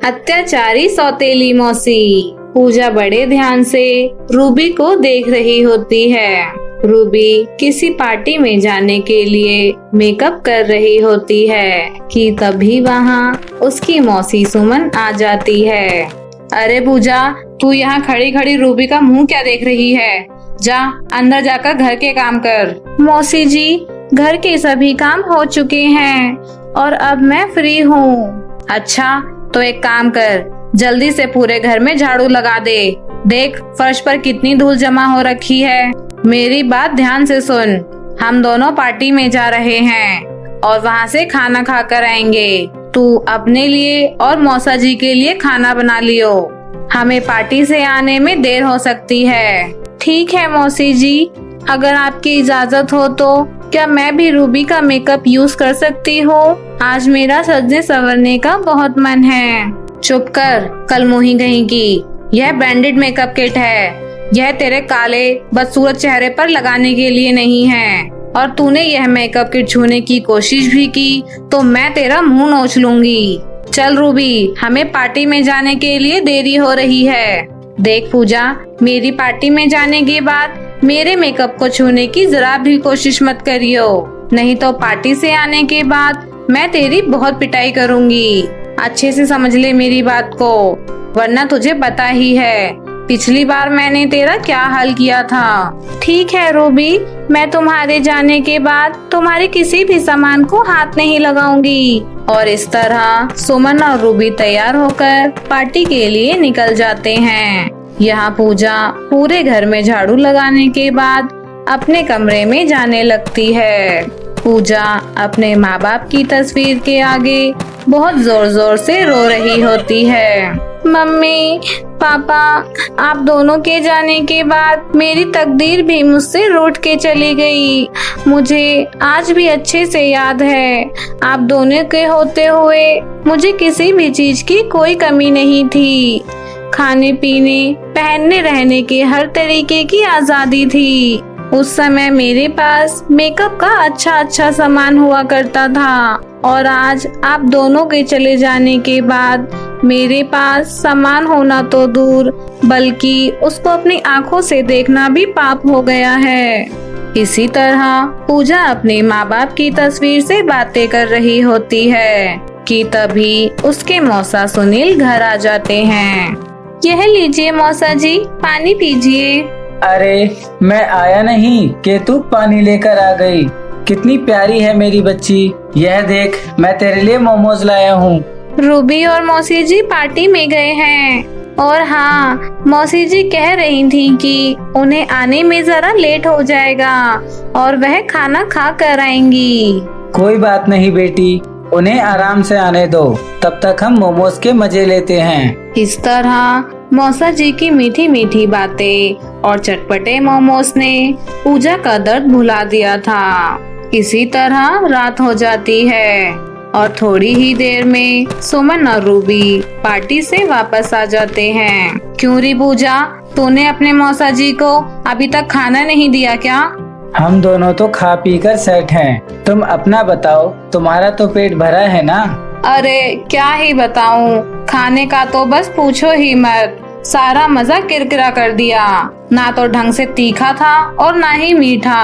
अत्याचारी सौतेली मौसी। पूजा बड़े ध्यान से रूबी को देख रही होती है। रूबी किसी पार्टी में जाने के लिए मेकअप कर रही होती है कि तभी वहाँ उसकी मौसी सुमन आ जाती है। अरे पूजा, तू यहाँ खड़ी खड़ी रूबी का मुंह क्या देख रही है? जा अंदर जाकर घर के काम कर। मौसी जी, घर के सभी काम हो चुके हैं और अब मैं फ्री हूँ। अच्छा, तो एक काम कर, जल्दी से पूरे घर में झाड़ू लगा दे। देख फर्श पर कितनी धूल जमा हो रखी है। मेरी बात ध्यान से सुन, हम दोनों पार्टी में जा रहे हैं और वहाँ से खाना खा कर आएंगे। तू अपने लिए और मौसा जी के लिए खाना बना लियो, हमें पार्टी से आने में देर हो सकती है। ठीक है मौसी जी, अगर आपकी इजाजत हो तो क्या मैं भी रूबी का मेकअप यूज कर सकती हूँ? आज मेरा सजने संवरने का बहुत मन है। चुप कर, कल मुही कहीं की। यह ब्रांडेड मेकअप किट है। यह तेरे काले बदसूरत चेहरे पर लगाने के लिए नहीं है, और तूने यह मेकअप किट छूने की कोशिश भी की तो मैं तेरा मुंह नोच लूंगी। चल रूबी, हमें पार्टी में जाने के लिए देरी हो रही है। देख पूजा, मेरी पार्टी में जाने के बाद मेरे मेकअप को छूने की जरा भी कोशिश मत करियो, नहीं तो पार्टी से आने के बाद मैं तेरी बहुत पिटाई करूंगी। अच्छे से समझ ले मेरी बात को, वरना तुझे पता ही है पिछली बार मैंने तेरा क्या हाल किया था। ठीक है रूबी, मैं तुम्हारे जाने के बाद तुम्हारे किसी भी सामान को हाथ नहीं लगाऊंगी। और इस तरह सुमन और रूबी तैयार होकर पार्टी के लिए निकल जाते हैं। यहाँ पूजा पूरे घर में झाड़ू लगाने के बाद अपने कमरे में जाने लगती है। पूजा अपने माँ बाप की तस्वीर के आगे बहुत जोर जोर से रो रही होती है। मम्मी पापा, आप दोनों के जाने के बाद मेरी तकदीर भी मुझसे रूठ के चली गई। मुझे आज भी अच्छे से याद है, आप दोनों के होते हुए मुझे किसी भी चीज की कोई कमी नहीं थी। खाने पीने, पहनने रहने के हर तरीके की आजादी थी। उस समय मेरे पास मेकअप का अच्छा सामान हुआ करता था, और आज आप दोनों के चले जाने के बाद मेरे पास सामान होना तो दूर, बल्कि उसको अपनी आंखों से देखना भी पाप हो गया है। इसी तरह पूजा अपने माँ बाप की तस्वीर से बातें कर रही होती है कि तभी उसके मौसा सुनील घर आ जाते हैं। यह लीजिए मौसा जी, पानी पीजिए। अरे मैं आया नहीं कि तू पानी लेकर आ गई। कितनी प्यारी है मेरी बच्ची। यह देख, मैं तेरे लिए मोमोज लाया हूँ। रूबी और मौसी जी पार्टी में गए हैं, और हाँ, मौसी जी कह रही थी कि उन्हें आने में जरा लेट हो जाएगा और वह खाना खा कर आएंगी। कोई बात नहीं बेटी, उन्हें आराम से आने दो, तब तक हम मोमोज के मजे लेते हैं। इस तरह मौसा जी की मीठी मीठी बातें और चटपटे मोमोज ने पूजा का दर्द भुला दिया था। इसी तरह रात हो जाती है और थोड़ी ही देर में सुमन और रूबी पार्टी से वापस आ जाते हैं। क्यों री पूजा, तूने अपने मौसा जी को अभी तक खाना नहीं दिया क्या? हम दोनों तो खा पी कर सेट हैं। तुम अपना बताओ, तुम्हारा तो पेट भरा है ना? अरे क्या ही बताऊं, खाने का तो बस पूछो ही मत। सारा मजा किरकिरा कर दिया, ना तो ढंग से तीखा था और ना ही मीठा।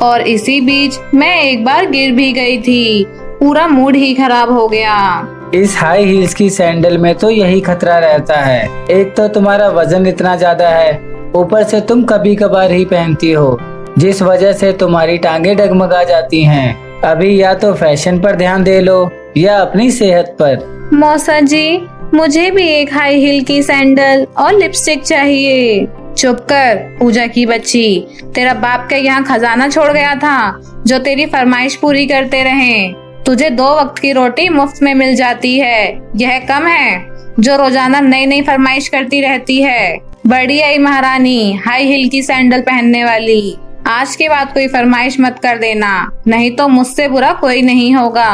और इसी बीच मैं एक बार गिर भी गई थी, पूरा मूड ही खराब हो गया। इस हाई हील्स की सैंडल में तो यही खतरा रहता है। एक तो तुम्हारा वजन इतना ज्यादा है, ऊपर से तुम कभी कभार ही पहनती हो, जिस वजह से तुम्हारी टांगे डगमगा जाती हैं। अभी या तो फैशन पर ध्यान दे लो या अपनी सेहत पर। मौसा जी, मुझे भी एक हाई हील की सैंडल और लिपस्टिक चाहिए। चुप कर पूजा की बच्ची, तेरा बाप का यहाँ खजाना छोड़ गया था जो तेरी फरमाइश पूरी करते रहे। तुझे 2 वक्त की रोटी मुफ्त में मिल जाती है, यह कम है जो रोजाना नई नई फरमाइश करती रहती है। बड़ी आई महारानी हाई हील की सैंडल पहनने वाली। आज के बाद कोई फरमाइश मत कर देना, नहीं तो मुझसे बुरा कोई नहीं होगा।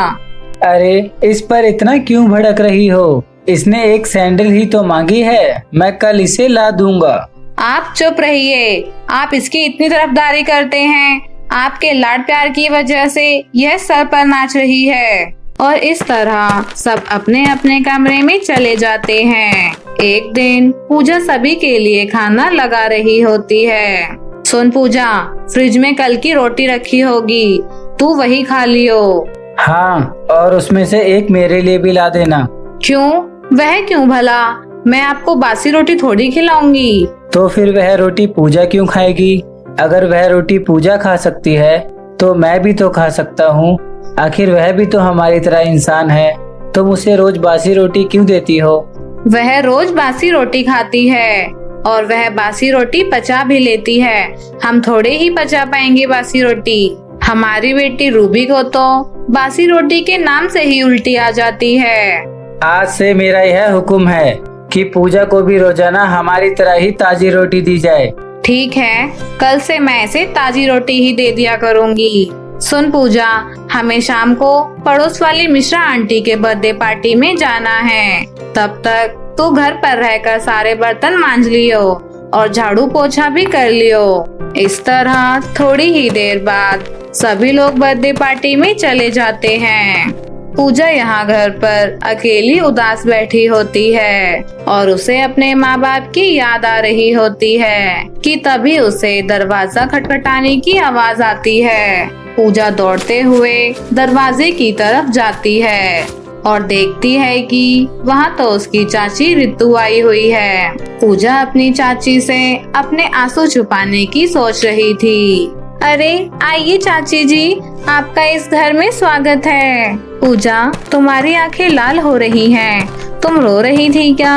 अरे इस पर इतना क्यों भड़क रही हो? इसने एक सैंडल ही तो मांगी है, मैं कल इसे ला दूंगा। आप चुप रहिए, आप इसकी इतनी तरफदारी करते हैं। आपके लाड प्यार की वजह से यह सर पर नाच रही है। और इस तरह सब अपने अपने कमरे में चले जाते हैं। एक दिन पूजा सभी के लिए खाना लगा रही होती है। सुन पूजा, फ्रिज में कल की रोटी रखी होगी, तू वही खा लियो। हाँ, और उसमें से एक मेरे लिए भी ला देना। क्यों? वह क्यों भला? मैं आपको बासी रोटी थोड़ी खिलाऊंगी। तो फिर वह रोटी पूजा क्यों खाएगी? अगर वह रोटी पूजा खा सकती है तो मैं भी तो खा सकता हूँ। आखिर वह भी तो हमारी तरह इंसान है। तुम उसे रोज बासी रोटी क्यों देती हो? वह रोज बासी रोटी खाती है और वह बासी रोटी पचा भी लेती है। हम थोड़े ही पचा पाएंगे बासी रोटी। हमारी बेटी रूबी को तो बासी रोटी के नाम से ही उल्टी आ जाती है। आज से मेरा यह हुक्म है कि पूजा को भी रोजाना हमारी तरह ही ताजी रोटी दी जाए। ठीक है, कल से मैं इसे ताजी रोटी ही दे दिया करूंगी। सुन पूजा, हमें शाम को पड़ोस वाली मिश्रा आंटी के बर्थडे पार्टी में जाना है। तब तक तू घर पर रहकर सारे बर्तन मांज लियो और झाड़ू पोछा भी कर लियो। इस तरह थोड़ी ही देर बाद सभी लोग बर्थडे पार्टी में चले जाते हैं। पूजा यहाँ घर पर अकेली उदास बैठी होती है और उसे अपने माँ बाप की याद आ रही होती है कि तभी उसे दरवाजा खटखटाने की आवाज आती है। पूजा दौड़ते हुए दरवाजे की तरफ जाती है और देखती है कि वहाँ तो उसकी चाची रितु आई हुई है। पूजा अपनी चाची से अपने आंसू छुपाने की सोच रही थी। अरे आइए चाची जी, आपका इस घर में स्वागत है। पूजा, तुम्हारी आंखें लाल हो रही हैं। तुम रो रही थी क्या?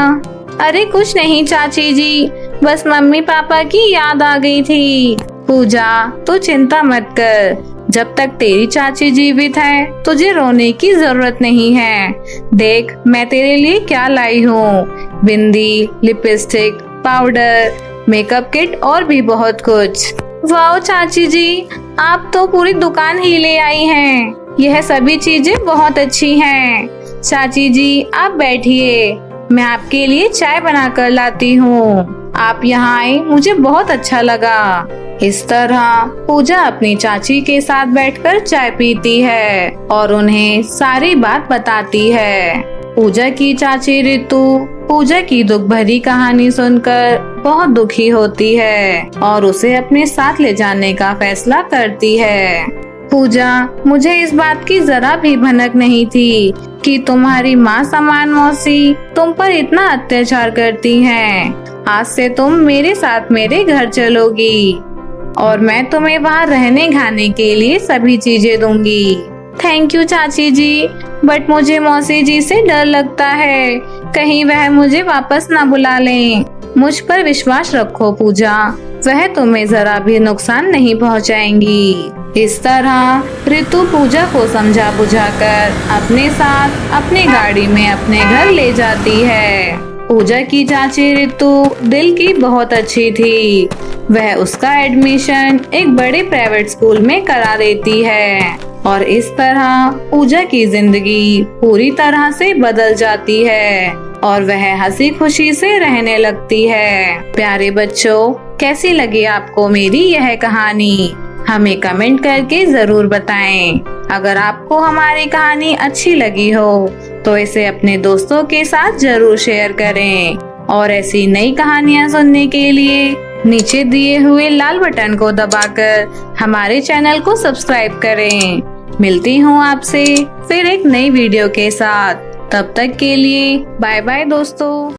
अरे कुछ नहीं चाची जी, बस मम्मी पापा की याद आ गई थी। पूजा, तू चिंता मत कर, जब तक तेरी चाची जीवित है तुझे रोने की जरूरत नहीं है। देख मैं तेरे लिए क्या लाई हूँ, बिंदी, लिपस्टिक, पाउडर, मेकअप किट और भी बहुत कुछ। वाह चाची जी, आप तो पूरी दुकान ही ले आई हैं। यह सभी चीजें बहुत अच्छी हैं। चाची जी आप बैठिए, मैं आपके लिए चाय बना कर लाती हूँ। आप यहाँ आए, मुझे बहुत अच्छा लगा। इस तरह पूजा अपनी चाची के साथ बैठकर चाय पीती है और उन्हें सारी बात बताती है। पूजा की चाची रितु पूजा की दुख भरी कहानी सुनकर बहुत दुखी होती है और उसे अपने साथ ले जाने का फैसला करती है। पूजा, मुझे इस बात की जरा भी भनक नहीं थी कि तुम्हारी माँ समान मौसी तुम पर इतना अत्याचार करती हैं। आज से तुम मेरे साथ मेरे घर चलोगी और मैं तुम्हें वहाँ रहने खाने के लिए सभी चीजें दूंगी। थैंक यू चाची जी, बट मुझे मौसी जी से डर लगता है, कहीं वह मुझे वापस ना बुला लें। मुझ पर विश्वास रखो पूजा, वह तुम्हें जरा भी नुकसान नहीं पहुंचाएंगी। इस तरह रितु पूजा को समझा बुझाकर अपने साथ अपनी गाड़ी में अपने घर ले जाती है। पूजा की चाची रितु दिल की बहुत अच्छी थी। वह उसका एडमिशन एक बड़े प्राइवेट स्कूल में करा देती है और इस तरह पूजा की जिंदगी पूरी तरह से बदल जाती है और वह हंसी खुशी से रहने लगती है। प्यारे बच्चों, कैसी लगी आपको मेरी यह कहानी? हमें कमेंट करके जरूर बताएं। अगर आपको हमारी कहानी अच्छी लगी हो तो इसे अपने दोस्तों के साथ जरूर शेयर करें और ऐसी नई कहानियाँ सुनने के लिए नीचे दिए हुए लाल बटन को दबाकर हमारे चैनल को सब्सक्राइब करें। मिलती हूँ आपसे फिर एक नई वीडियो के साथ। तब तक के लिए बाय बाय दोस्तों।